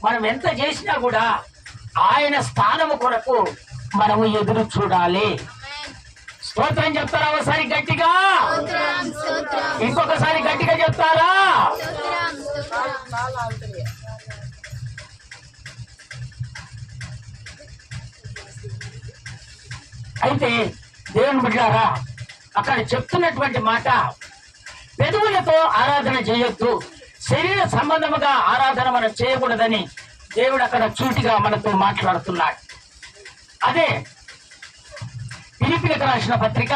మనం ఎంత చేసినా కూడా ఆయన స్థానము కొరకు మనము ఎదురు చూడాలి. స్తోత్రం చెప్తారా ఒకసారి గట్టిగా? ఇంకొకసారి గట్టిగా చెప్తారా? అయితే దేవుని బిడ్డలారా, అక్కడ చెప్తున్నటువంటి మాట, పెదవులతో ఆరాధన చేయొద్దు, శరీర సంబంధముగా ఆరాధన మనం చేయకూడదని దేవుడు అక్కడ సూటిగా మనతో మాట్లాడుతున్నాడు. అదే ఫిలిప్పీయులకు రాసిన పత్రిక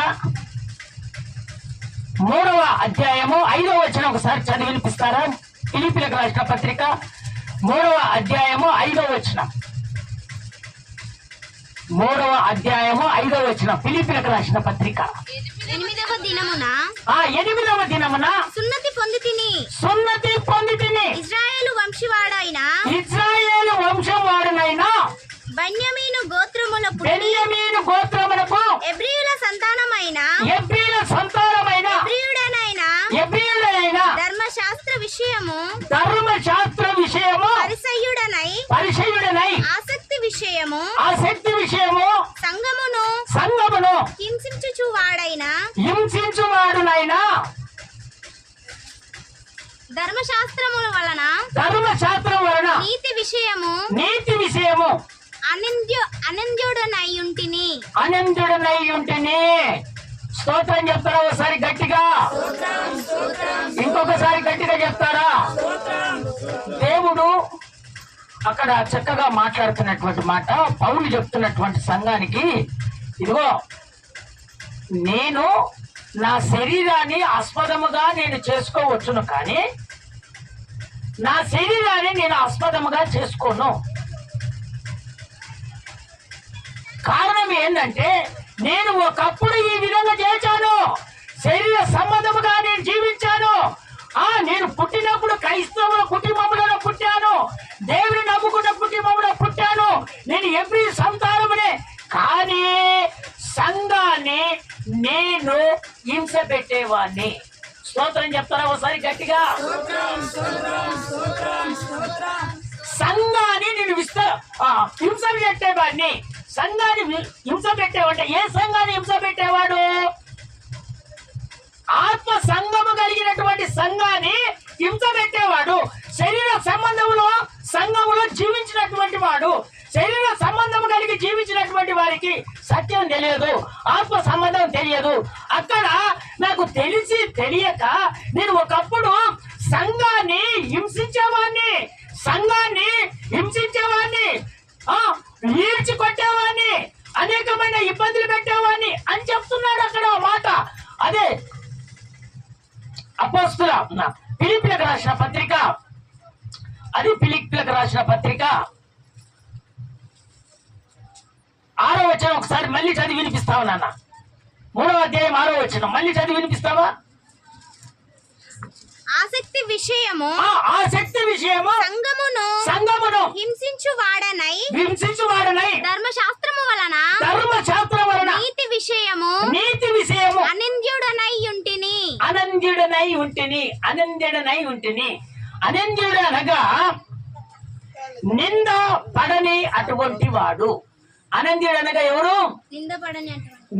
3వ అధ్యాయము 5వ వచనం ఒకసారి చదివి వినిపిస్తారా? ఫిలిప్పీయులకు రాసిన పత్రిక 3వ అధ్యాయము 5వ వచనం. 3వ అధ్యాయము 5వ వచనం, ఫిలిప్పీయులకు రాసిన పత్రిక. 8వ దినమున 8వ దినమున సున్నతి పొంది తిని ఇశ్రాయేలు వంశం వాడునైనా బెన్యామీను గోత్రములకు ఎబ్రీయుల సంతానమైన ఎబ్రీయుడనైన ధర్మశాస్త్ర విషయము పరిసయ్యుడనై ఆసక్తి విషయము సంఘమును హింసించువాడైన ధర్మశాస్త్రము వలన నీతి విషయము అనంద్యుడనై ఉంటిని. స్తోత్రం చెప్తారా ఒకసారి గట్టిగా? ఇంకొకసారి గట్టిగా చెప్తారా? దేవుడు అక్కడ చక్కగా మాట్లాడుతున్నటువంటి మాట, పౌలు చెప్తున్నటువంటి సంఘానికి, ఇదిగో నేను నా శరీరాన్ని ఆస్పదముగా నేను చేసుకోవచ్చును, కానీ నా శరీరాన్ని నేను ఆస్పదముగా చేసుకోను. కారణం ఏంటంటే, నేను ఒకప్పుడు ఈ విధంగా చేశాను, శరీర సంబంధముగా నేను జీవించాను. నేను పుట్టినప్పుడు క్రైస్తవుల కుటుంబంలో పుట్టాను, దేవుని నమ్ముకున్న కుటుంబంలో పుట్టాను, నేను ఎవ్రీ సంతానమునే. కానీ సంఘాన్ని నేను హింస పెట్టేవాడిని. స్తోత్రం చెప్తారా ఒకసారి గట్టిగా? సంఘాన్ని నేను హింస పెట్టేవాడిని. సంఘాన్ని హింస పెట్టేవాడు. ఏ సంఘాన్ని హింస పెట్టేవాడు? ఆత్మ సంఘము కలిగినటువంటి సంఘాన్ని హింస పెట్టేవాడు. శరీర సంబంధంలో సంఘములో జీవించినటువంటి వాడు, శరీర సంబంధం కలిగి జీవించినటువంటి వారికి సత్యం తెలియదు, ఆత్మ సంబంధం తెలియదు. అక్కడ నాకు తెలిసి తెలియక నేను ఒకప్పుడు సంఘాన్ని హింసించేవాడిని, ఈడ్చి కొట్టేవాడిని, అనేకమైన ఇబ్బందులు పెట్టేవాడిని అని చెప్తున్నాడు అక్కడ మాట. అదే అపోస్తల ఫిలిప్పీయులకు రాసిన పత్రిక, అది ఫిలిప్పీయులకు రాసిన పత్రిక 6వ వచనం ఒకసారి మళ్ళీ చదివి వినిపిస్తావా నాన్న? 3వ అధ్యాయం 6వ వచనం మళ్ళీ చదివి వినిపిస్తావా? ఆసక్తి విషయము సంఘమును హింసించువాడనై ధర్మశాస్త్రము వలన నీతి విషయము అనంద్యుడనై ఉంటిని. అనంద్యుడు అనగా నింద పడని అటువంటి వాడు. అనంద్యుడు అనగా ఎవరు?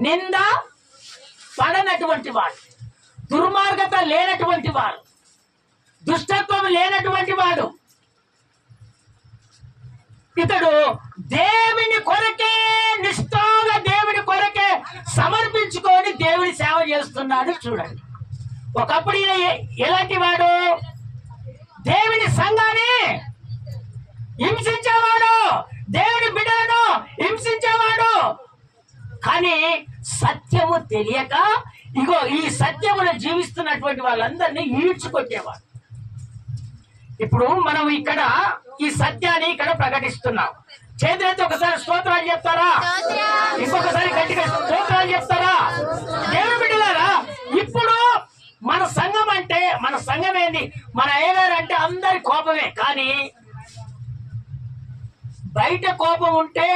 నింద పడనటువంటి వాడు, దుర్మార్గత లేనటువంటి వాడు, దుష్టత్వం లేనటువంటి వాడు. ఇతడు దేవుని కొరకే, నిష్ఠగా దేవుని కొరకే సమర్పించుకొని దేవుని సేవ చేస్తున్నాడు. చూడండి, ఒకప్పుడు ఈయన ఎలాంటి వాడు? దేవుని సంఘాన్ని హింసించేవాడు, దేవుని బిడ్డలను హింసించేవాడు. కానీ సత్యము తెలియక ఇగో ఈ సత్యమును జీవిస్తున్నటువంటి వాళ్ళందరినీ ఈడ్చుకొట్టేవాడు. ఇప్పుడు మనం ఇక్కడ ఈ సత్యాన్ని ఇక్కడ ప్రకటిస్తున్నాం. చేతులైతే ఒకసారి స్తోత్రాలు చెప్తారా? ఇంకొకసారి గట్టిగా స్తోత్రాలు చెప్తారా? దేవుని బిడ్డలారా, ఇప్పుడు మన సంఘం అంటే, మన సంఘం ఏంది? మన అయ్యగారు అంటే అందరి కోపమే, కానీ బయట కోపం ఉంటే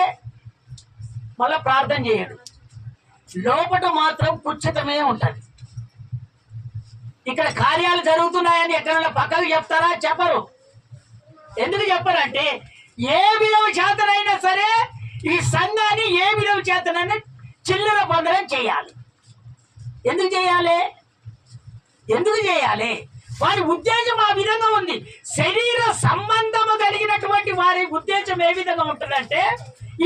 మళ్ళా ప్రార్థన చేయడు, లోపల మాత్రం కుచ్చితమే ఉంటది. ఇక్కడ కార్యాలు జరుగుతున్నాయని ఎక్కడైనా పక్కకు చెప్తారా? చెప్పరు. ఎందుకు చెప్పారంటే ఏ విధవ చేతనైనా సరే ఈ సంఘాన్ని ఏ విధవ చేతనైనా చిల్లర పొందడం చేయాలి. ఎందుకు చేయాలి? ఎందుకు చేయాలి? వారి ఉద్దేశం ఆ విధంగా ఉంది. శరీర సంబంధము కలిగినటువంటి వారి ఉద్దేశం ఏ విధంగా ఉంటుందంటే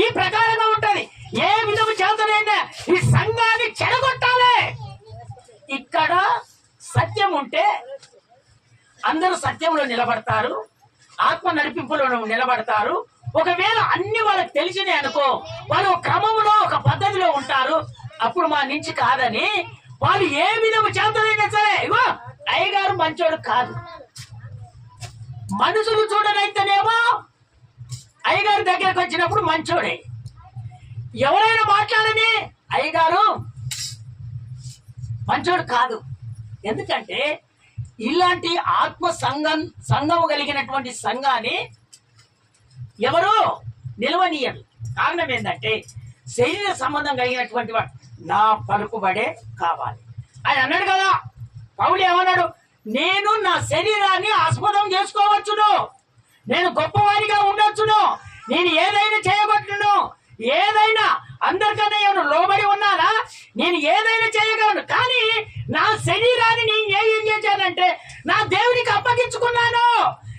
ఈ ప్రకారంగా ఉంటది. ఏ విధము చేతనైనా ఈ సంఘాన్ని చెడగొట్టాలి. ఇక్కడ సత్యం ఉంటే అందరూ సత్యంలో నిలబడతారు, ఆత్మ నడిపింపులో నిలబడతారు. ఒకవేళ అన్ని వాళ్ళకి తెలిసినే అనుకో, వాళ్ళు ఒక క్రమంలో ఒక పద్ధతిలో ఉంటారు. అప్పుడు మా నుంచి కాదని వాళ్ళు ఏ విధము చేతనైనా సరే, ఇగో అయ్యగారు మంచోడు కాదు, మనుషులు చూడనైతేనేమో అయ్యగారి దగ్గరకు వచ్చినప్పుడు మంచోడే. ఎవరైనా మాట్లాడని అయ్యగారు మంచోడు కాదు. ఎందుకంటే ఇలాంటి ఆత్మ సంఘము కలిగినటువంటి సంఘాన్ని ఎవరు నిలవనీయరు. కారణం ఏంటంటే శరీర సంబంధం కలిగినటువంటి వాడు నా పలుకుబడే కావాలి ఆయన అన్నాడు కదా. పౌలు ఏమన్నాడు? నేను నా శరీరాన్ని ఆస్పదం చేసుకోవచ్చును, నేను గొప్పవాడిగా ఉండొచ్చును, నేను ఏదైనా చేయగలను, ఏదైనా అందరికన్నా ఏమైనా లోబడి ఉన్నానా, నేను ఏదైనా చేయగలను. కానీ నా శరీరాన్ని నేను ఏం చేశానంటే నా దేవునికి అప్పగించుకున్నాను.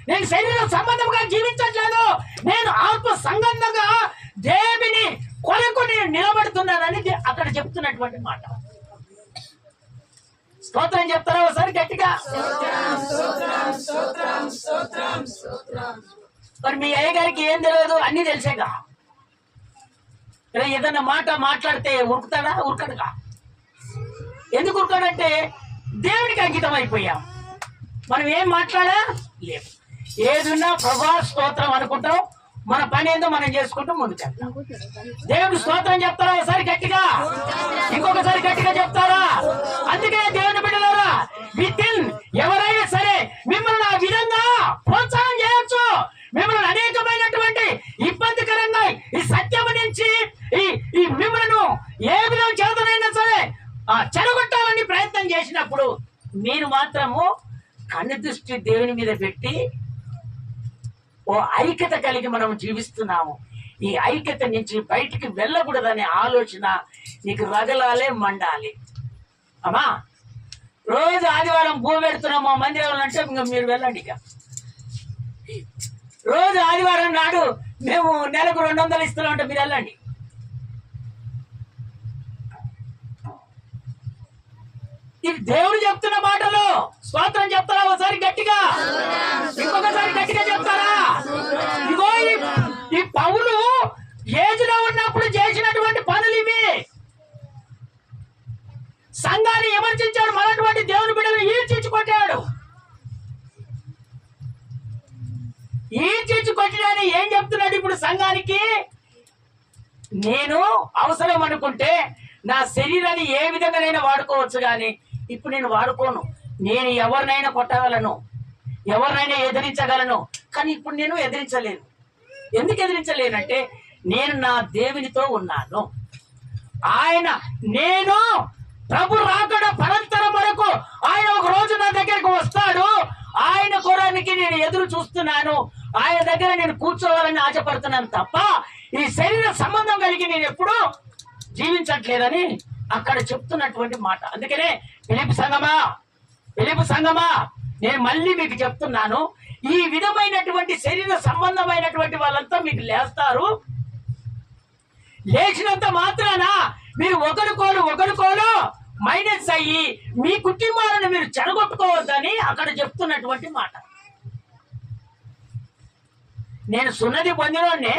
నేను శరీర సంబంధంగా జీవించట్లేదు, నేను ఆత్మ సంబంధంగా దేవుని కొరకు నేను నిలబడుతున్నానని అక్కడ చెప్తున్నటువంటి మాట. స్తోత్రం చెప్తారా ఒకసారి గట్టిగా? మరి మీ అయ్యగారికి ఏం తెలియదు, అన్ని తెలిసేగా. ఏదన్నా మాట మాట్లాడితే ఉరుకుతాడా? ఉరకడుగా. ఎందుకు ఉరకడంటే దేవునికి అంకితం అయిపోయాం. మనం ఏం మాట్లాడా లేదు. ఏదున్నా ప్రభా స్తోత్రం అనుకుంటాం, మన పని ఏందో మనం చేసుకుంటూ ముందుకెళ్తాం. దేవుడు స్తోత్రం చెప్తారా ఒకసారి గట్టిగా? ఇంకొకసారి గట్టిగా చెప్తారా? అందుకే దేవుని బిడ్డలారా, వితిన్ ఎవరైనా సరే మిమ్మల్ని ఆ విధంగా ప్రోత్సాహం చేయొచ్చు. మిమ్మల్ని అనేకమైనటువంటి ఇబ్బందికరంగా ఈ సత్యం నుంచి ఈ మిమ్మల్ని ఏ విధంగా చేతనైనా సరే చెడగొట్టాలని ప్రయత్నం చేసినప్పుడు మీరు మాత్రము కన్ను దృష్టి దేవుని మీద పెట్టి ఓ ఐక్యత కలిగి మనం జీవిస్తున్నాము. ఈ ఐక్యత నుంచి బయటికి వెళ్ళకూడదనే ఆలోచన నీకు రగలాలే, మండాలి. అమ్మా రోజు ఆదివారం భూ పెడుతున్నాం మా మందిరంలో అంటే ఇంకా మీరు వెళ్ళండి. ఇక రోజు ఆదివారం నాడు మేము నెలకు 200 ఇస్తున్నాం అంటే మీరు వెళ్ళండి. ఇది దేవుడు చెప్తున్న మాటలు. స్తోత్రం చెప్తారా ఒకసారి గట్టిగా? ఇంకొకసారి గట్టిగా చెప్తారా? ఇగో ఈ పౌలు ఏజ్లో ఉన్నప్పుడు చేసినటువంటి పనులు ఇవి. సంఘాన్ని విమర్శించాడు, మనటువంటి దేవుని బిడ్డలు ఈడ్చించి కొట్టాడు. ఈడ్చించి కొట్టినని ఏం చెప్తున్నాడు ఇప్పుడు సంఘానికి? నేను అవసరం అనుకుంటే నా శరీరాన్ని ఏ విధంగానైనా వాడుకోవచ్చు, కానీ ఇప్పుడు నేను వాడుకోను. నేను ఎవరినైనా కొట్టగలను, ఎవరినైనా ఎదిరించగలను, కానీ ఇప్పుడు నేను ఎదిరించలేను. ఎందుకు ఎదిరించలేనంటే నేను నా దేవునితో ఉన్నాను. నేను ప్రభు రాకడ పరంతరం వరకు ఆయన ఒక రోజు నా దగ్గరకు వస్తాడు. ఆయన కొరానికి నేను ఎదురు చూస్తున్నాను. ఆయన దగ్గర నేను కూర్చోవాలని ఆశపడుతున్నాను తప్ప ఈ శరీర సంబంధం కలిగి నేను ఎప్పుడు జీవించట్లేదని అక్కడ చెప్తున్నటువంటి మాట. అందుకనే ఫిలిప్పీ సంఘమా నేను మళ్ళీ మీకు చెప్తున్నాను, ఈ విధమైనటువంటి శరీర సంబంధమైనటువంటి వాళ్ళంతా మీకు లేస్తారు. లేచినంత మాత్రాన మీరు ఒకరికోలు మైనస్ అయ్యి మీ కుటుంబాలను మీరు చెడగొట్టుకోవద్దని అక్కడ చెప్తున్నటువంటి మాట. నేను సున్నతి పొందినోడ్నే,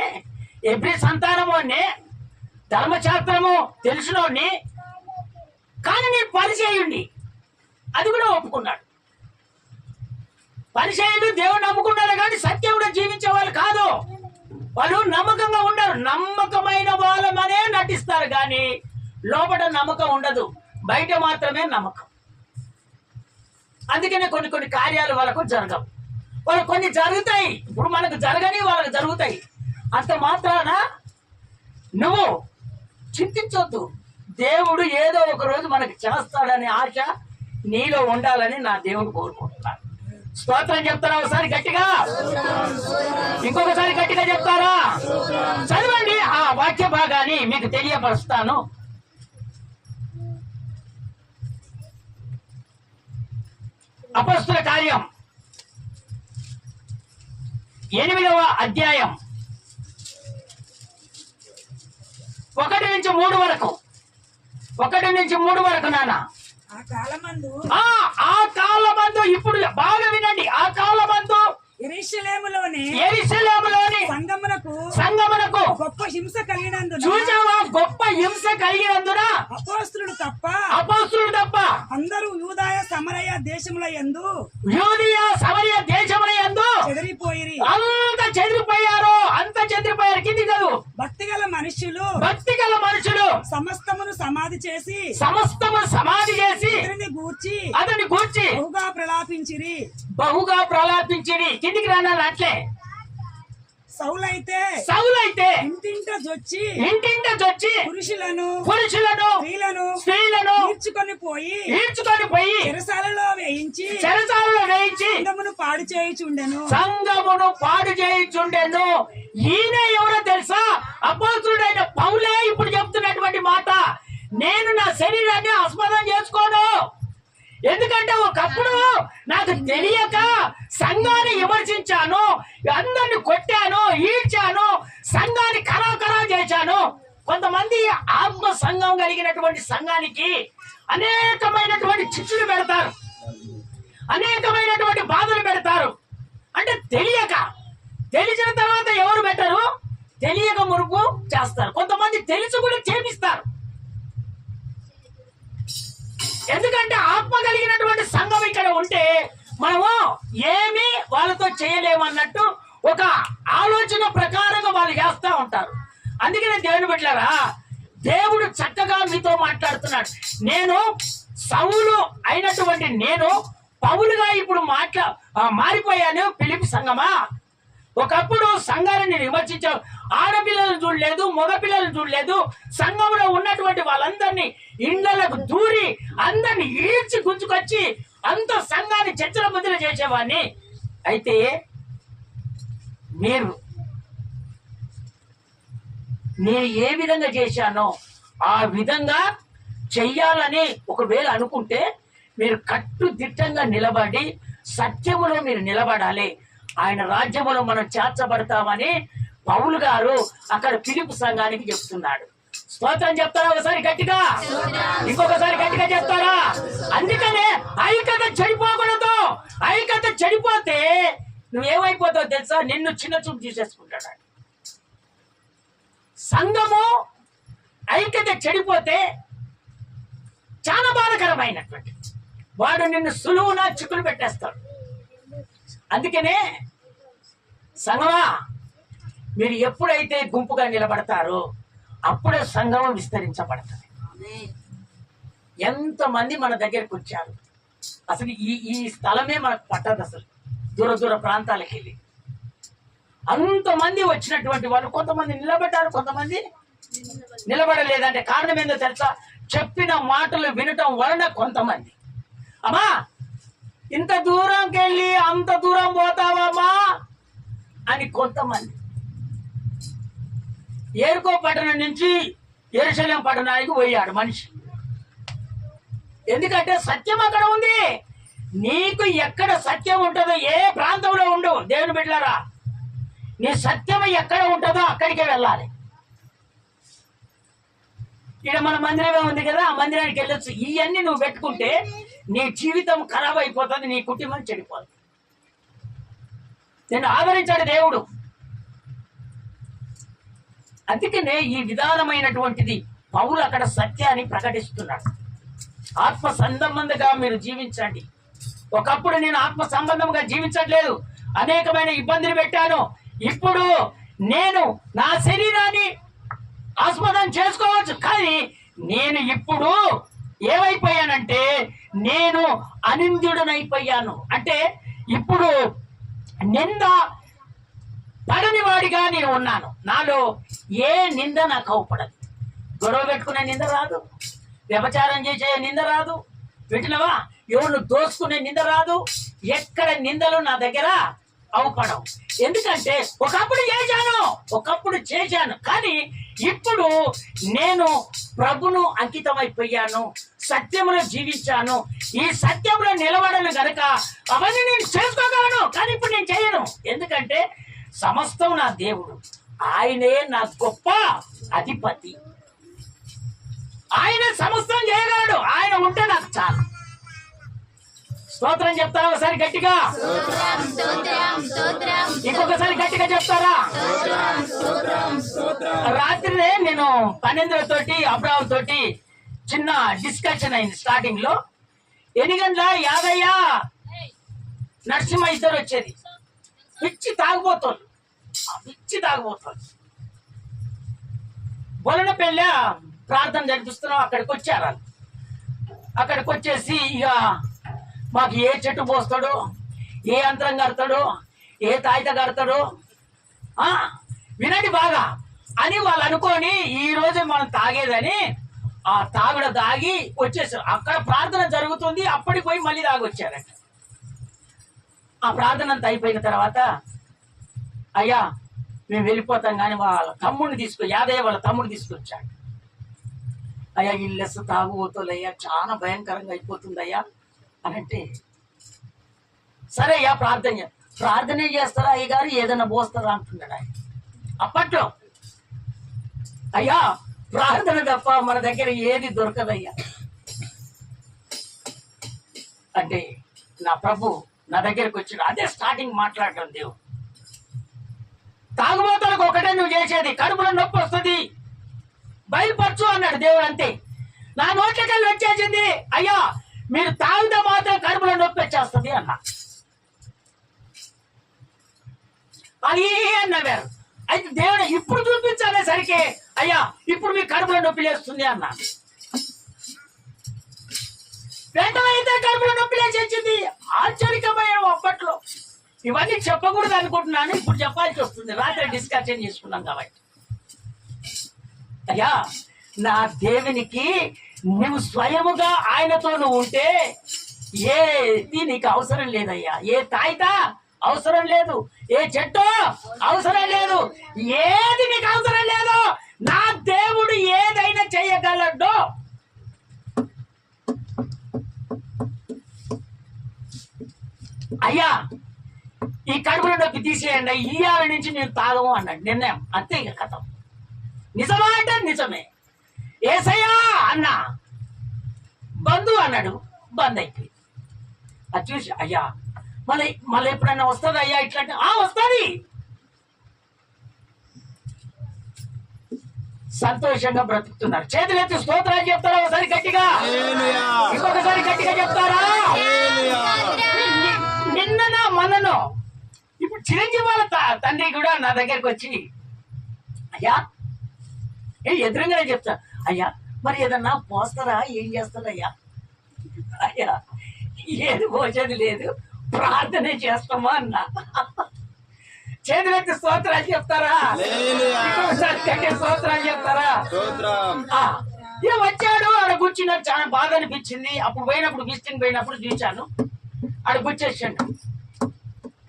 ఎబ్రీ సంతానమోనే, ధర్మశాస్త్రము తెలిసినోడ్ని, కానీ నేను పరిచయుణ్ణి. అది కూడా ఒప్పుకున్నాడు. పరిచయుడు దేవుడు నమ్ముకున్నాడు, కానీ సత్యంలో జీవించే వాళ్ళు కాదు. వాళ్ళు నమ్మకంగా ఉండరు. నమ్మకమైన వాళ్ళమనే నటిస్తారు, కానీ లోపల నమ్మకం ఉండదు, బయట మాత్రమే నమ్మకం. అందుకనే కొన్ని కార్యాలు వాళ్ళకు జరగవు. వాళ్ళు కొన్ని జరుగుతాయి, ఇప్పుడు మనకు జరగని వాళ్ళకు జరుగుతాయి. అంత మాత్రాన నువ్వు చింతించొద్దు. దేవుడు ఏదో ఒక రోజు మనకి చేస్తాడనే ఆశ నీలో ఉండాలని నా దేవుడు కోరుకుంటున్నాను. స్తోత్రం చెప్తారా ఒకసారి గట్టిగా? ఇంకొకసారి గట్టిగా చెప్తారా? చదవండి ఆ వాక్య భాగాన్ని మీకు తెలియపరుస్తాను. అపొస్తలుల కార్యం 8వ అధ్యాయం 1 నుంచి 3 వరకు. 1 నుంచి 3 వరకు నాన్న. ఆ కాలమందు ఇప్పుడు బాగా వినండి. ఆ కాలమందు యెరూషలేములోని సంగమునకు గొప్ప హింస కలిగినందున చూసావా? గొప్ప హింస కలిగినందున అపోస్తులు తప్ప అందరూ యూదాయ సమరయ దేశముల యందు చెదిరిపోయిరి. అంత చెదిరిపోయారు. కింది కాదు. భక్తిగల మనుషులు సమస్తమును సమాధి చేసి అతన్ని గూర్చి బహుగా ప్రలాపించిరి. కిందికి రానా? అట్లే సౌలైతే ఇంటింట జొచ్చి పురుషులను స్త్రీలను ఈడ్చుకొని పోయి చెరసాలలో వేయించి సంఘమును పాడు చేయుచుండెను. ఈయన ఎవరో తెలుసా? అపోస్తలుడైన పౌలే ఇప్పుడు చెప్తున్నటువంటి మాట. నేను నా శరీరాన్ని ఆస్పదం చేసుకోను. ఎందుకంటే ఒకప్పుడు నాకు తెలియక సంఘాన్ని విమర్శించాను, అందరిని కొట్టాను, ఈడ్చాను, సంఘాన్ని కరాకరా చేశాను. కొంతమంది ఆత్మ సంఘం కలిగినటువంటి సంఘానికి అనేకమైనటువంటి చిచ్చులు పెడతారు, అనేకమైనటువంటి బాధలు పెడతారు. అంటే తెలిసిన తర్వాత ఎవరు పెట్టరు? తెలియక మురుగు చేస్తారు. కొంతమంది తెలిసి కూడా చేపిస్తారు. ఎందుకంటే ఆత్మ కలిగినటువంటి సంఘం ఇక్కడ ఉంటే మనము ఏమీ వాళ్ళతో చేయలేమన్నట్టు ఒక ఆలోచన ప్రకారంగా వాళ్ళు చేస్తూ ఉంటారు. అందుకనే దేవుని బిడ్డలారా, దేవుడు చక్కగా మీతో మాట్లాడుతున్నాడు. నేను సౌలు అయినటువంటి నేను పౌలుగా ఇప్పుడు మారిపోయాను. ఫిలిప్పీ సంఘమా, ఒకప్పుడు సంఘాన్ని విమర్శించావు. ఆడపిల్లలను చూడలేదు, మగపిల్లలను చూడలేదు. సంఘంలో ఉన్నటువంటి వాళ్ళందరినీ ఇండ్లకు దూరి అందరినీ ఈడ్చి గుంజుకొచ్చి అంత సంఘాన్ని చర్చల బుద్ధులు చేసేవాడిని. అయితే నేను ఏ విధంగా చేశానో ఆ విధంగా చెయ్యాలని ఒకవేళ అనుకుంటే మీరు కట్టుదిట్టంగా నిలబడి సత్యములో మీరు నిలబడాలి. ఆయన రాజ్యములో మనం చేర్చబడతామని పౌలు గారు అక్కడ ఫిలిప్పీ సంఘానికి చెప్తున్నాడు. స్తోత్రం చెప్తారా ఒకసారి గట్టిగా? ఇంకొకసారి గట్టిగా చెప్తారా? అందుకనే ఐక్యత చెడిపోకూడదు. ఐక్యత చెడిపోతే నువ్వేమైపోతావు తెలుసా? నిన్ను చిన్న చూపు తీసేసుకుంటాడు. సంఘము ఐక్యత చెడిపోతే చాలా బాధకరమైనటువంటి వాడు నిన్ను సులువున చిక్కులు పెట్టేస్తాడు. అందుకనే సంఘమా, మీరు ఎప్పుడైతే గుంపుగా నిలబడతారో అప్పుడే సంఘం విస్తరించబడుతుంది. ఎంతమంది మన దగ్గరకు వచ్చారు, అసలు ఈ స్థలమే మనకు పట్టదు. అసలు దూర ప్రాంతాలకు వెళ్ళి అంతమంది వచ్చినటువంటి వాళ్ళు కొంతమంది నిలబడ్డారు, కొంతమంది నిలబడలేదంటే కారణం ఏందో తెలుసా? చెప్పిన మాటలు వినటం వలన కొంతమంది, అమ్మా ఇంత దూరంకి వెళ్ళి అంత దూరం పోతావమ్మా అని కొంతమంది, ఏరుకో పట్టణం నుంచి యెరూషలేం పట్టణానికి పోయాడు మనిషి. ఎందుకంటే సత్యం అక్కడ ఉంది. నీకు ఎక్కడ సత్యం ఉంటుందో, ఏ ప్రాంతంలో ఉండు దేవుని బిడ్డలారా, నీ సత్యం ఎక్కడ ఉంటుందో అక్కడికే వెళ్ళాలి. ఇక్కడ మన మందిరమే ఉంది కదా, ఆ మందిరానికి వెళ్ళొచ్చు. ఇవన్నీ నువ్వు పెట్టుకుంటే నీ జీవితం ఖరాబ్ అయిపోతుంది, నీ కుటుంబం చెడిపోతుంది. నిన్ను ఆదరించాడు దేవుడు. అందుకనే ఈ విధానమైనటువంటిది పౌలు అక్కడ సత్యాన్ని ప్రకటిస్తున్నాడు. ఆత్మ సంబంధంగా మీరు జీవించండి. ఒకప్పుడు నేను ఆత్మ సంబంధంగా జీవించట్లేదు, అనేకమైన ఇబ్బందులు పెట్టాను. ఇప్పుడు నేను నా శరీరాన్ని ఆస్పదం చేసుకోవచ్చు, కానీ నేను ఇప్పుడు ఏమైపోయానంటే నేను అనింద్యుడనైపోయాను. అంటే ఇప్పుడు నింద పడని వాడిగా నేను ఉన్నాను. నాలో ఏ నింద నాకు అవపడదు. గొడవ పెట్టుకునే నింద రాదు, వ్యభిచారం చేసే నింద రాదు, పెట్టినవా ఎవరు దోసుకునే నింద రాదు, ఎక్కడ నిందలు నా దగ్గర అవపడవు. ఎందుకంటే ఒకప్పుడు చేశాను కానీ ఇప్పుడు నేను ప్రభును అంకితమైపోయాను, సత్యములో జీవించాను, ఈ సత్యంలో నిలబడను గనుక అవన్నీ నేను చేసుకోగలను. కానీ ఇప్పుడు నేను చేయను, ఎందుకంటే సమస్తం నా దేవుడు, ఆయనే నా గొప్ప అధిపతి, ఆయన సమస్తం చేయగలడు, ఆయన ఉంటే నాకు చాలు. స్తోత్రం చెప్తారా ఒకసారి గట్టిగా? ఇంకొకసారి గట్టిగా చెప్తారా? రాత్రినే నేను 12 తోటి అబ్రాహం తోటి చిన్న డిస్కషన్ అయింది. స్టార్టింగ్ లో 8 గంటల 50 నరసింహ ఇద్దరు వచ్చేది, పిచ్చి తాగుబోతోళ్ళు. బొలన పెళ్ళ ప్రార్థన జరిపిస్తున్నాం, అక్కడికి వచ్చారు. అక్కడికి వచ్చేసి ఇక మాకు ఏ చెట్టు పోస్తాడు, ఏ యంత్రం కడతాడు, ఏ తాయిత కడతాడు, వినండి బాగా అని వాళ్ళు అనుకొని ఈ రోజు మనం తాగేదని ఆ తాగుడ దాగి వచ్చేసారు. అక్కడ ప్రార్థన జరుగుతుంది, అప్పటికి పోయి మళ్ళీ దాగి వచ్చారంట. ఆ ప్రార్థన అంతా అయిపోయిన తర్వాత అయ్యా మేము వెళ్ళిపోతాం కానీ వాళ్ళ తమ్ముడిని యాదయ్య వాళ్ళ తమ్ముడు తీసుకొచ్చాడు. అయ్యా ఈ లెస్ తాగుబోతులయ్యా, చాలా భయంకరంగా అయిపోతుందయ్యా అని అంటే, సరే అయ్యా ప్రార్థనే చేస్తారా అయ్యగారు, ఏదైనా పోస్తారా అంటున్నాడు ఆయన. అప్పట్లో అయ్యా ప్రార్థన తప్ప మన దగ్గర ఏది దొరకదయ్యా అంటే నా ప్రభు నా దగ్గరికి వచ్చాడు. అదే స్టార్టింగ్ మాట్లాడటం. దేవుడు తాగుబోతులకు ఒకటే నువ్వు చేసేది, కడుపులో నొప్పి వస్తుంది బయలుపరచు అన్నాడు దేవుడు. అంతే, నా నోట్లకెళ్ళి వచ్చేసింది, అయ్యా మీరు తాగితే మాత్రం కడుపులో నొప్పి వచ్చేస్తుంది అన్న. అది అన్నవారు. అయితే దేవుడు ఇప్పుడు చూపించాలేసరికి అయ్యా ఇప్పుడు మీ కడుపులో నొప్పి లేస్తుంది అన్న. వెంటనే అయితే కడుపులో నొప్పి లేచింది. ఆశ్చర్యకమైన అప్పట్లో ఇవన్నీ చెప్పకూడదు అనుకుంటున్నాను, ఇప్పుడు చెప్పాల్సి వస్తుంది. రాత్రి డిస్కషన్ చేసుకున్నాం కాబట్టి. అయ్యా నా దేవునికి నువ్వు స్వయముగా ఆయనతో నువ్వు ఉంటే ఏది నీకు అవసరం లేదయ్యా, ఏ తాయిత అవసరం లేదు, ఏ చెట్టు అవసరం లేదు, ఏది నీకు అవసరం లేదు. నా దేవుడు ఏదైనా చేయగలడు. అయ్యా ఈ కడుపులో నొప్పి తీసేయండి, ఇయ్యాల నుంచి నేను తాగము అన్నాడు. నిర్ణయం అంతే, ఇక కథం. నిజమా అంటే నిజమే. ఏసయ్యా అన్న బంధు అన్నాడు, బంద్ అయిపోయింది. అది చూసి అయ్యా మళ్ళీ ఎప్పుడన్నా వస్తుంది అయ్యా ఇట్లాంటి వస్తుంది. సంతోషంగా బ్రతుకుతున్నారు. చేతులెత్తి స్తోత్రాలు చెప్తారా ఒకసారి గట్టిగా? ఇంకొకసారి గట్టిగా చెప్తారా? నిన్ననో మొన్ననో ఇప్పుడు చిరంజీవి వాళ్ళ తండ్రి కూడా నా దగ్గరికి వచ్చి అయ్యా ఎదురుగానే చెప్తా, అయ్యా మరి ఏదన్నా పోస్తారా, ఏం చేస్తారయ్యా? అయ్యా ఏది పోసేది లేదు, ప్రార్థనే చేస్తామా అన్న. చేతులెత్తి స్తోత్రాలు చెప్తారా? స్తోత్రాలు చెప్తారా? ఇక వచ్చాడు, ఆడ కూర్చున్నాడు. చాలా బాధ అనిపించింది. అప్పుడు పోయినప్పుడు విజిటింగ్ పోయినప్పుడు చూశాను, ఆడ కూర్చేసాడు.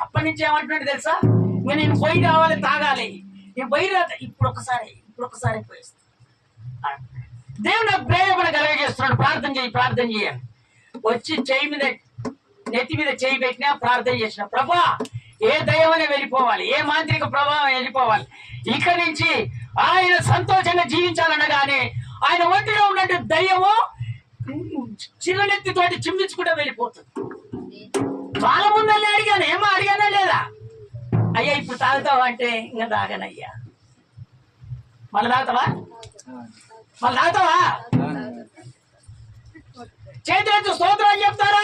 అప్పటి నుంచి ఏమంటున్నాడు తెలుసా, ఇంకా నేను పోయి రావాలి, తాగాలి, నేను పోయి రా, ఇప్పుడు ఒకసారి పోయిస్తాను. దేవుడు నాకు ప్రేమ కలగజేస్తున్నాడు, ప్రార్థన చేయాలి. వచ్చి నెత్తి మీద చేయి పెట్టినా ప్రార్థన చేసిన, ప్రభా ఏ దైవమే వెళ్ళిపోవాలి, ఏ మాంత్రిక ప్రభావం వెళ్ళిపోవాలి, ఇక నుంచి ఆయన సంతోషంగా జీవించాలనగానే ఆయన ఒంటిలో ఉన్నట్టు దయ్యము చిన్నెత్తితోటి చిమ్మించుకుంటూ వెళ్ళిపోతుంది. చాలా ముందల్ని అడిగాను, ఏమో అడిగానా లేదా? అయ్యా ఇప్పుడు తాగుతావా అంటే ఇంకా తాగనయ్యా. మళ్ళీ తాగుతావా? చేతులెత్తి స్తోత్రాలు చెప్తారా?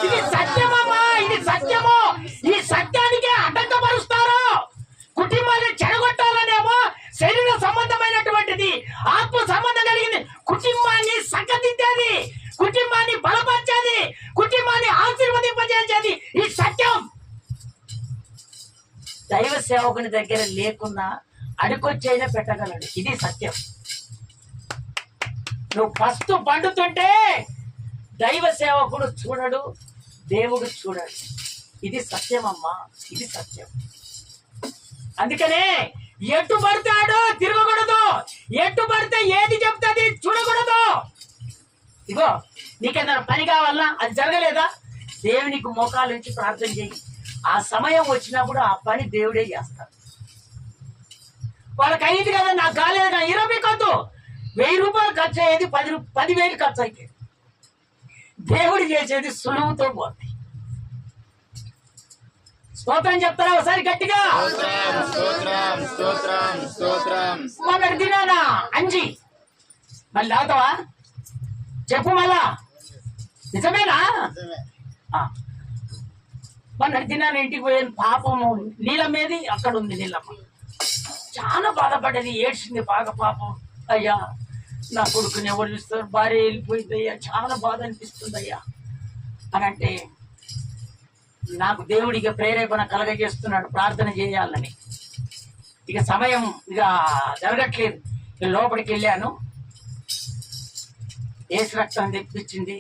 ఇది సత్యమమ్మా, ఇది సత్యము. ఈ సత్యానికి అడ్డంకపరుస్తారు. కుటుంబాన్ని చెడగొట్టాలనేమో శరీర సంబంధమైనటువంటిది, ఆత్మ సంబంధం కలిగింది. కుటుంబాన్ని సక్కదిద్దేది, కుటుంబాన్ని బలపరిచేది, కుటుంబాన్ని ఆశీర్వదింపజేసేది ఈ సత్యం. దైవ సేవకుని దగ్గర లేకున్నా అడుకొచ్చైనా పెట్టగలడు. ఇది సత్యం. నువ్వు ఫస్ట్ పండుతుంటే దైవ సేవకుడు చూడడు, దేవుడు చూడడు. ఇది సత్యమమ్మా, ఇది సత్యం. అందుకనే ఎటు పడతాడో తిరగకూడదు, ఎటు పడితే ఏది చెప్తుంది చూడకూడదు. ఇగో నీకేదైనా పని కావాలన్నా అది జరగలేదా, దేవునికి మోకాలు నుంచి ప్రార్థన చేయి. ఆ సమయం వచ్చినప్పుడు ఆ పని దేవుడే చేస్తాడు. వాళ్ళకి అయింది కదా, నాకు కాలేదు కదా, 20 కొద్దు, 1000 రూపాయలు ఖర్చు అయ్యేది 10,000 ఖర్చు అయితే దేవుడు చేసేది సులువుతో పోతుంది. స్తోత్రం చెప్తారా ఒకసారి గట్టిగా? మొన్నటి దినాన అంజి మళ్ళీ తాగుతావా చెప్పు మళ్ళా, నిజమేనా? మొన్నటి దినాన ఇంటికి పోయాను, పాపము నీలమ్మేది అక్కడ ఉంది. నీలమ్మ చాలా బాధపడేది, ఏడ్చింది బాగా. పాపం అయ్యా నా కొడుకుని ఎవరు చూస్తారు, భార్య వెళ్ళిపోయింది అయ్యా, చాలా బాధ అనిపిస్తుంది అయ్యా అని అంటే, నాకు దేవుడికి ప్రేరేపణ కలగజేస్తున్నాడు ప్రార్థన చేయాలని. ఇక సమయం ఇక జరగట్లేదు. ఇక లోపలికి వెళ్ళాను, ఏసు రక్తం తెప్పించింది,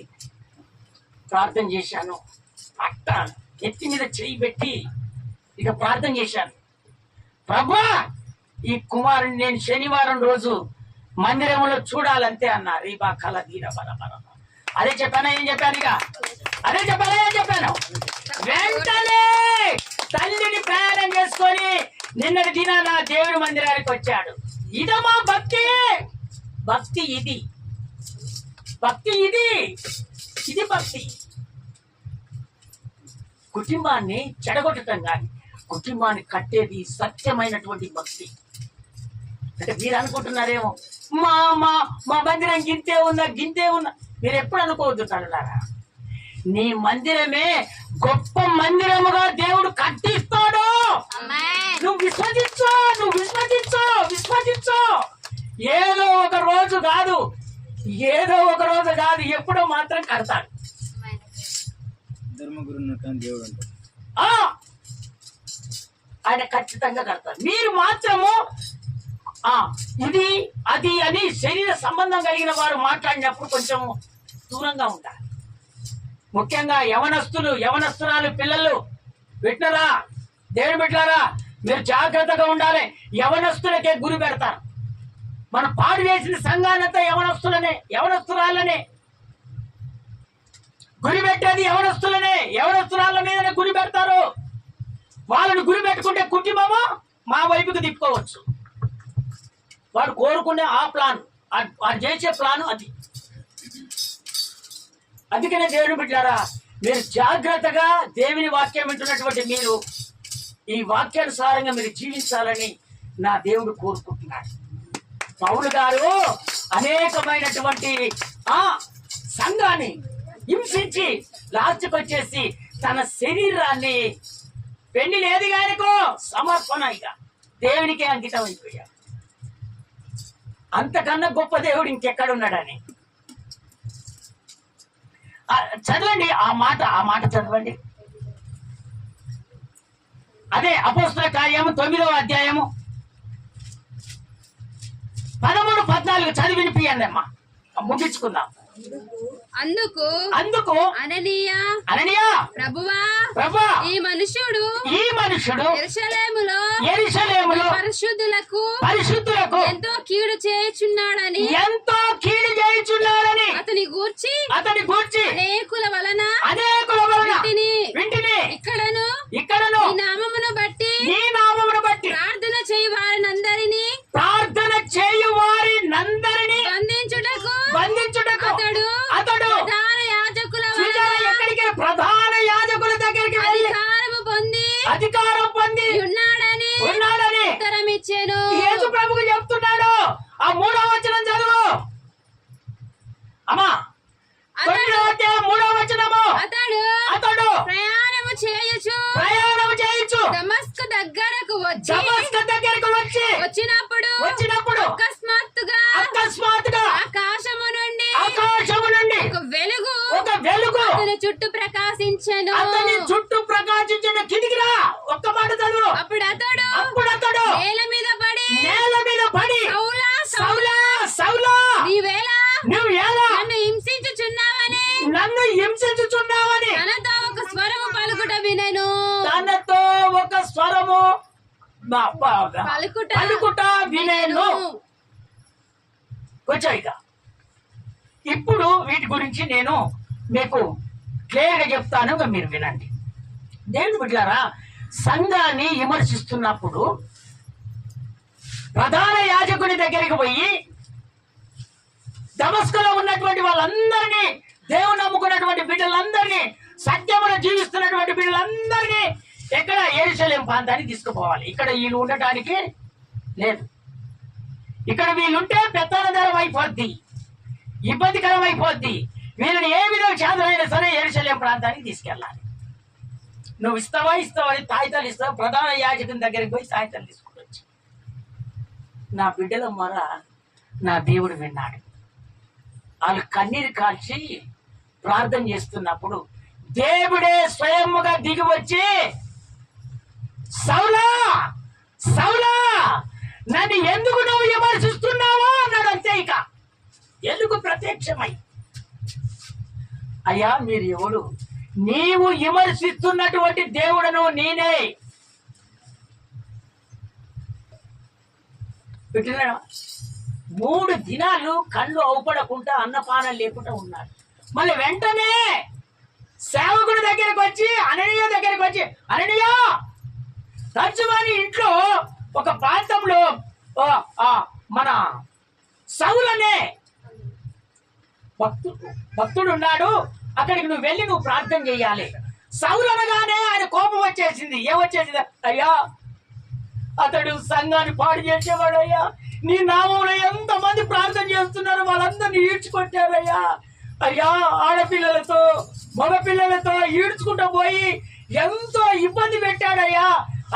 ప్రార్థన చేశాను. అట్ట ఎత్తి మీద చేయి పెట్టి ఇక ప్రార్థన చేశాను. ప్రభా, ఈ కుమారుని నేను శనివారం రోజు మందిరంలో చూడాలంతే అన్నారు. ఈ బా కల దీర బల బల. అదే చెప్పాను, ఏం చెప్పాను? ఇక అదే చెప్పాను, ఏం చెప్పాను? వెంటనే తల్లిని ప్రయాణం చేసుకొని నిన్నటి దినాన దేవుడి మందిరానికి వచ్చాడు. ఇదమ్మా భక్తి. భక్తి ఇది, భక్తి ఇది, ఇది భక్తి. కుటుంబాన్ని చెడగొట్టడం కానీ కుటుంబాన్ని కట్టేది సత్యమైనటువంటి భక్తి. అంటే మీరు అనుకుంటున్నారేమో, మా మా మా మందిరం గింతే ఉందా, గింతే ఉందా. మీరు ఎప్పుడు అనుకోవద్దు తల్లారా, నీ మందిరమే గొప్ప మందిరముగా దేవుడు కట్టిస్తాడు. నువ్వు విశ్వసించు, నువ్వు విశ్వసించు, విశ్వసించు. ఏదో ఒక రోజు కాదు, ఏదో ఒక రోజు కాదు, ఎప్పుడో మాత్రం కడతాడు. ఆయన ఖచ్చితంగా కడతారు. మీరు మాత్రము ఇది అది అని శరీర సంబంధం కలిగిన వారు మాట్లాడినప్పుడు కొంచెం దూరంగా ఉంటారు. ముఖ్యంగా యవనస్తురాలు పిల్లలు పెట్టినరా, దేవుడు పెట్టారా, మీరు జాగ్రత్తగా ఉండాలి. యవనస్తులకే గురి పెడతారు. మనం పాడు వేసిన సంఘానంతా యవనస్తురాలనే గురి పెట్టేది, యవనస్తురాల మీదనే గురి పెడతారు. వాళ్ళని గురి పెట్టుకుంటే కుటుంబము మా వైపుకి తిప్పుకోవచ్చు. వాడు కోరుకునే ఆ ప్లాన్, వాడు చేసే ప్లాన్ అది. అందుకనే దేవుని బిడ్డలారా, మీరు జాగ్రత్తగా దేవుని వాక్యం వింటున్నటువంటి మీరు ఈ వాక్యానుసారంగా మీరు జీవించాలని నా దేవుడు కోరుకుంటున్నాడు. పౌలు గారు అనేకమైనటువంటి సంఘాన్ని హింసించి లాస్ట్కి వచ్చేసి తన శరీరాన్ని పెళ్లి లేదు గానికో సమర్పణ ఇక దేవునికి అంకితం అయిపోయాడు. అంతకన్నా గొప్ప దేవుడు ఇంకెక్కడున్నాడని. చదవండి ఆ మాట చదవండి. అదే అపోస్తల కార్యము 9వ అధ్యాయము 13, 14 చదివి వినిపియండి అమ్మా, ముగించుకుందాం. అందుకు అననీయ ప్రభువా ఈ మనుష్యుడు యెరూషలేములో పరిశుద్ధులకు ఎంతో కీడు చేయుచున్నాడని అతని గూర్చి అనేకుల వలన వింటిని ఇక్కడను ఈ నామమును బట్టి ప్రార్థన చేయు వారినందరినీ బంధించుటకు అతడు ప్రధాన యాజకుల దగ్గరికి అధికారం పొంది ఉన్నాడని ఉత్తరం ఇచ్చాను. యేసు ప్రభువు చెప్తున్నాడు. ఆ 3వ వచనం చదువు అమ్మా. 3వ వచనము. అతడు ప్రయాణము చేయుచు దమస్కు దగ్గరకు వచ్చి వచ్చినప్పుడు అకస్మాత్తుగా ఆకాశము నుండి ఒక వెలుగు అతని చుట్టూ ప్రకాశించెను. కిందికి రా, ఒక్క మాట చదువు. అప్పుడు అతడు నేల మీద పడి సౌలా నీవేళ నన్ను హింసించుచున్నావని పలుకుట వినేను. కూర్చో. ఇక ఇప్పుడు వీటి గురించి నేను మీకు క్లియర్ గా చెప్తాను, మీరు వినండి. దేవుని బిడ్డలారా, సంఘాన్ని విమర్శిస్తున్నప్పుడు ప్రధాన యాజకుని దగ్గరికి పోయి దమస్కులో ఉన్నటువంటి వాళ్ళందరినీ, దేవుని నమ్ముకున్నటువంటి బిడ్డలందరినీ, సత్యమును జీవిస్తున్నటువంటి బిడ్డలందరినీ ఎక్కడ యెరూషలేము ప్రాంతానికి తీసుకుపోవాలి. ఇక్కడ వీళ్ళు ఉండటానికి లేదు. ఇక్కడ వీళ్ళుంటే పెత్తనదరం అయిపోద్ది, ఇబ్బందికరం అయిపోద్ది. వీళ్ళని ఏ విధంగా చేతనైనా సరే యెరూషలేము ప్రాంతానికి తీసుకెళ్ళాలి. నువ్వు ఇస్తావా అని తాయితాలు ఇస్తావు. ప్రధాన యాజకుని దగ్గరికి పోయి తాయితాలు తీసుకుని నా బిడ్డల మొర నా దేవుడు విన్నాడు. వాళ్ళు కన్నీరు కాల్చి ప్రార్థన చేస్తున్నప్పుడు దేవుడే స్వయముగా దిగి వచ్చి, సౌలా సౌలా నన్ను ఎందుకు నువ్వు విమర్శిస్తున్నావో అన్నాడు. అంతే. ఇక ఎందుకు ప్రత్యక్షమై, అయ్యా మీరు ఎవడు? నీవు విమర్శిస్తున్నటువంటి దేవుడను నేనే. 3 దినాలు కళ్ళు అవుపడకుండా అన్నపానం లేకుండా ఉన్నాడు. మళ్ళీ వెంటనే సేవకుడి దగ్గరికి వచ్చి, అననీయ దగ్గరికి వచ్చి, అననీయ తర్జుమాని ఇంట్లో ఒక ప్రాంతంలో మన సౌలనే భక్తుడు ఉన్నాడు, అక్కడికి నువ్వు వెళ్ళి నువ్వు ప్రార్థన చేయాలి. సౌలు అనగానే ఆయన కోపం వచ్చేసింది. ఏమొచ్చేసింది? అయ్యా అతడు సంఘాన్ని పాడు చేసేవాడు. అయ్యా నీ నామంలో ఎంతమంది ప్రార్థన చేస్తున్నారు, వాళ్ళందరినీ ఈడ్చుకొచ్చారయ్యా. అయ్యా ఆడపిల్లలతో మగపిల్లలతో ఈడ్చుకుంటూ పోయి ఎంతో ఇబ్బంది పెట్టాడయ్యా,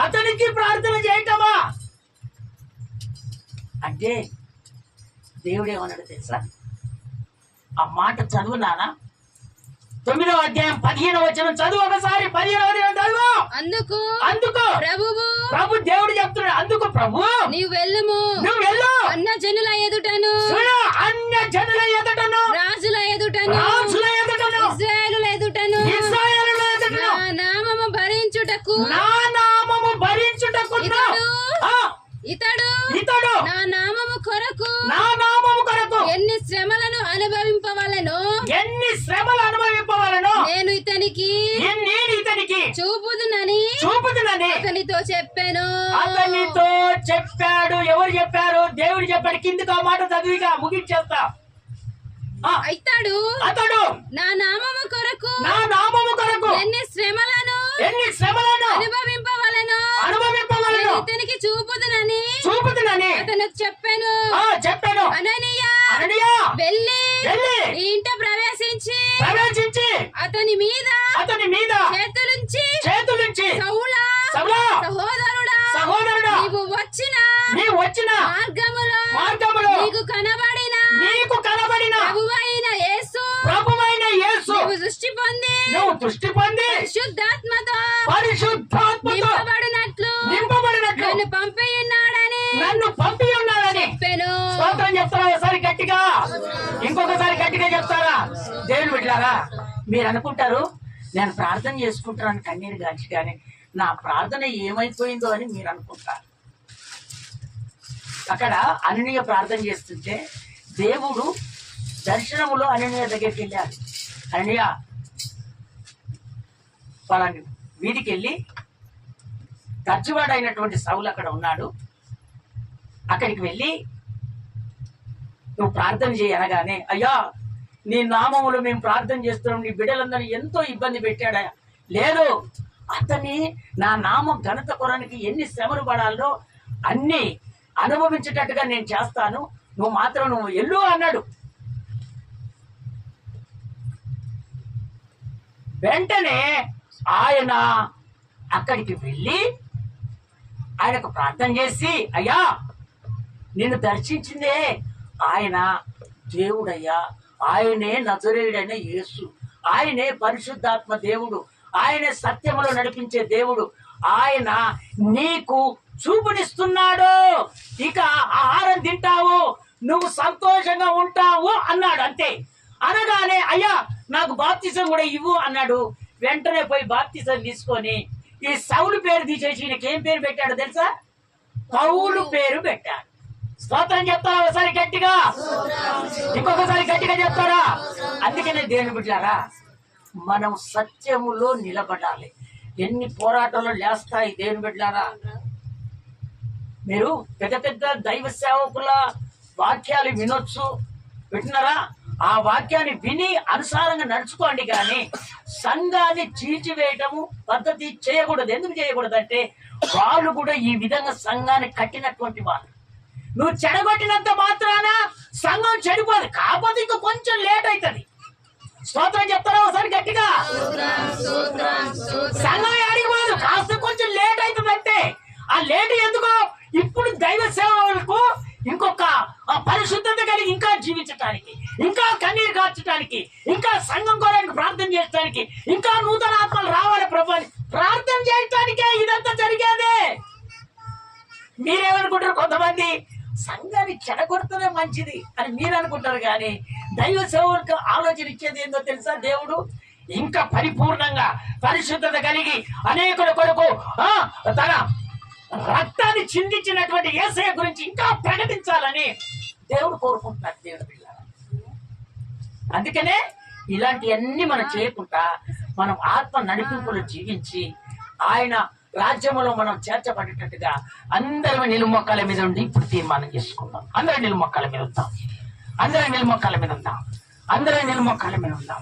అతనికి ప్రార్థన చేయటమా అంటే దేవుడు ఏమన్నాడు తెలుసా? ఆ మాట చదువు నాన్న. 9వ అధ్యాయం 15వ వచనం చదువు ఒకసారి. 15వ అధ్యాయం చదువు. అందుకు ప్రభు దేవుడు చెప్తున్నాడు, అందుకు ప్రభు నువ్వు వెళ్ళు అన్న జనుల ఎదుటను రాజుల ఎదుటను ఇశ్రాయేలుల ఎదుటను నా నామము భరించుటకు ఇతడు నా నామము కొరకు ఎన్ని శ్రమలను అనుభవింపవలెనో నేను ఇతనికి చూపుదునని అతనితో చెప్పాడు. ఎవరు చెప్పారు? దేవుడు చెప్పాడు. కిందకి ఆ మాట చదివిగా ముగించేస్తా. అతడు నా నామము కొరకు ఎన్ని శ్రమలను అనుభవింపవలెను ఇతనికి చూపుదునని అతను చెప్పాను. అననీయ వెళ్ళి ఈ ఇంట ప్రవేశించి అతని మీద చేతులుంచి సౌలా సహోదరుడా నీవు వచ్చిన మార్గములో నీకు కనబడిన ప్రభువైన యేసు నువ్వు దృష్టి పొంది పరిశుద్ధాత్మతో నింపబడినట్లు నన్ను పంపి ఉన్నాడని చెప్పాను. స్తోత్రం చెప్తారా? ఒకసారి గట్టిగా, ఇంకొకసారి గట్టిగా చెప్తారా? దేవుని బిడ్డలారా, మీరు అనుకుంటారు నేను ప్రార్థన చేసుకుంటానని కన్నీరు గాల్చి, కానీ నా ప్రార్థన ఏమైపోయిందో అని మీరు అనుకుంటారు. అక్కడ అననీయ ప్రార్థన చేస్తుంటే దేవుడు దర్శనములో అననీయ దగ్గరికి వెళ్ళాడు. అననీయ వాళ్ళని వీధికి వెళ్ళి తర్జువాడైనటువంటి సౌలు అక్కడ ఉన్నాడు, అక్కడికి వెళ్ళి నువ్వు ప్రార్థన చేయి అనగానే, అయ్యా నీ నామములో మేము ప్రార్థన చేస్తున్నాం, నీ బిడ్డలందరినీ ఎంతో ఇబ్బంది పెట్టాడా? లేదు, అతని నా నామం ఘనత కొరనికి ఎన్ని శ్రమలు పడాలో అన్ని అనుభవించేటట్టుగా నేను చేస్తాను, నువ్వు మాత్రం నువ్వు ఎల్లు అన్నాడు. వెంటనే ఆయన అక్కడికి వెళ్ళి ఆయనకు ప్రార్థన చేసి, అయ్యా నిన్ను దర్శించిందే ఆయన దేవుడయ్యా, ఆయనే నజరేయుడైన యేసు, ఆయనే పరిశుద్ధాత్మ దేవుడు, ఆయనే సత్యములో నడిపించే దేవుడు, ఆయన నీకు చూపునిస్తున్నాడు, ఇక ఆహారం తింటావు, నువ్వు సంతోషంగా ఉంటావు అన్నాడు. అంతే. అనగానే అయ్యా నాకు బాప్తిసం కూడా ఇవ్వు అన్నాడు. వెంటనే పోయి బాప్తిసం తీసుకొని ఈ సౌలు పేరు తీసేసి ఈయనకి ఏం పేరు పెట్టాడు తెలుసా? పౌలు పేరు పెట్టారు. స్తోత్రం చెప్తారా ఒకసారి గట్టిగా, ఇంకొకసారి గట్టిగా చెప్తారా? అందుకనే దేవుని బిడ్డారా, మనం సత్యములో నిలబడాలి. ఎన్ని పోరాటాలు లేస్తాయి దేవుని బిడ్డారా. మీరు పెద్ద పెద్ద దైవ సేవకుల వాక్యాలు వినొచ్చు, వింటున్నారా? ఆ వాక్యాన్ని విని అనుసారంగా నడుచుకోండి, కానీ సంఘాన్ని చీల్చివేయటము పద్ధతి చేయకూడదు. ఎందుకు చేయకూడదు అంటే వాళ్ళు కూడా ఈ విధంగా సంఘాన్ని కట్టినటువంటి వాళ్ళు. నువ్వు చెడగొట్టినంత మాత్రాన సంఘం చెడిపోదు, కాకపోతే ఇంకా కొంచెం లేట్ అవుతుంది. స్తోత్రం చెప్తారా ఒకసారి గట్టిగా? సంఘం అడిగిపోదు, కాస్త కొంచెం లేట్ అవుతుంది అంతే. ఆ లేట్ ఎందుకో, ఇప్పుడు దైవ సేవకులకు ఇంకొక పరిశుద్ధత కలిగి ఇంకా జీవించటానికి, ఇంకా కన్నీరు కార్చడానికి, ఇంకా సంఘం కొరకు ప్రార్థన చేయడానికి, ఇంకా నూతన ఆత్మలు రావాలి ప్రభు అని ప్రార్థన చేయటానికే ఇదంతా జరిగేదే. మీరేమనుకుంటారు? కొంతమంది సంఘాన్ని చెడగొడుతూనే మంచిది అని మీరు అనుకుంటారు, కానీ దైవ సేవకులకు ఆలోచన ఇచ్చేది ఏందో తెలుసా? దేవుడు ఇంకా పరిపూర్ణంగా పరిశుద్ధత కలిగి అనేకుల కొరకు తన రక్తాన్ని చిందించినటువంటి యేసయ్య గురించి ఇంకా ప్రకటించాలని దేవుడు కోరుకుంటున్నారు దేవుని పిల్లలు. అందుకనే ఇలాంటివన్నీ మనం చేయకుండా మనం ఆత్మ నడిపింపులు జీవించి ఆయన రాజ్యములో మనం చేర్చబడేటట్టుగా అందరం నిలుమొక్కల మీద ఉండి ఇప్పుడు తీర్మానం చేసుకుందాం. అందరం నిలుమొక్కల మీద ఉందాం, అందరం నిలుమొక్కల మీద ఉందాం, అందరం నిలుమొక్కల మీద ఉందాం.